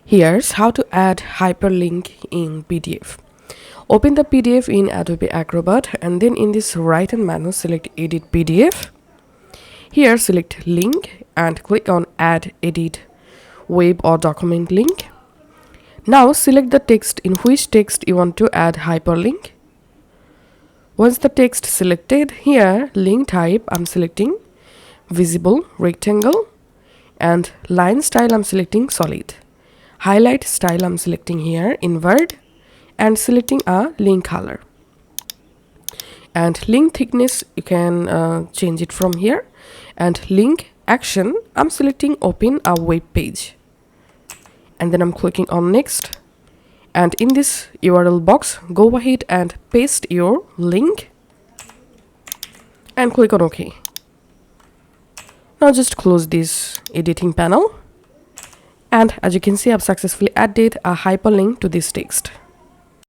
Here's how to add hyperlink in PDF. Open the PDF in Adobe Acrobat and then in this right hand menu select Edit PDF. Here select Link and click on Add Edit Web or Document Link. Now select the text in which text you want to add hyperlink. Once the text selected, here link type I'm selecting visible rectangle and line style I'm selecting solid. Highlight style I'm selecting here invert and selecting a link color. And link thickness you can change it from here. And link action I'm selecting open a web page. And then I'm clicking on next. And in this URL box, go ahead and paste your link and click on OK. Now just close this editing panel. And as you can see, I've successfully added a hyperlink to this text.